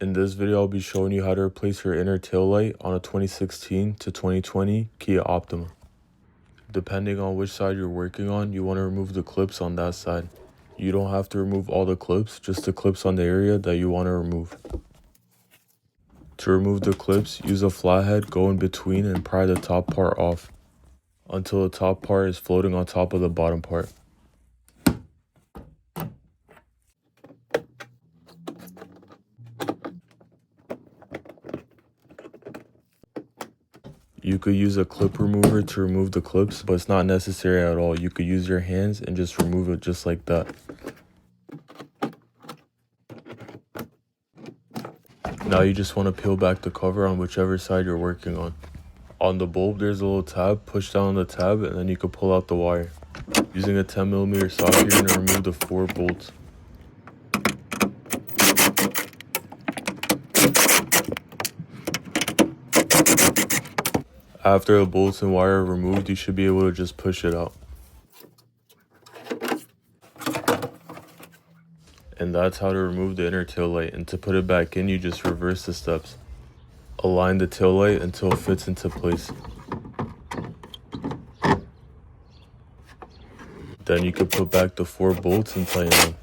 In this video, I'll be showing you how to replace your inner taillight on a 2016 to 2020 Kia Optima. Depending on which side you're working on, you want to remove the clips on that side. You don't have to remove all the clips, just the clips on the area that you want to remove. To remove the clips, use a flathead, go in between and pry the top part off until the top part is floating on top of the bottom part. You could use a clip remover to remove the clips, but it's not necessary at all. You could use your hands and just remove it just like that. Now you just want to peel back the cover on whichever side you're working on. On the bulb, there's a little tab. Push down on the tab and then you can pull out the wire. Using a 10mm socket, you're going to remove the 4 bolts. After the bolts and wire are removed, you should be able to just push it out. And that's how to remove the inner tail light. And to put it back in, you just reverse the steps. Align the tail light until it fits into place. Then you can put back the 4 bolts and tighten them.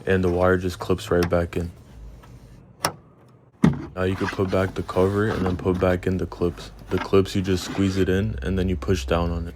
And the wire just clips right back in. Now you can put back the cover and then put back in the clips. The clips, you just squeeze it in and then you push down on it.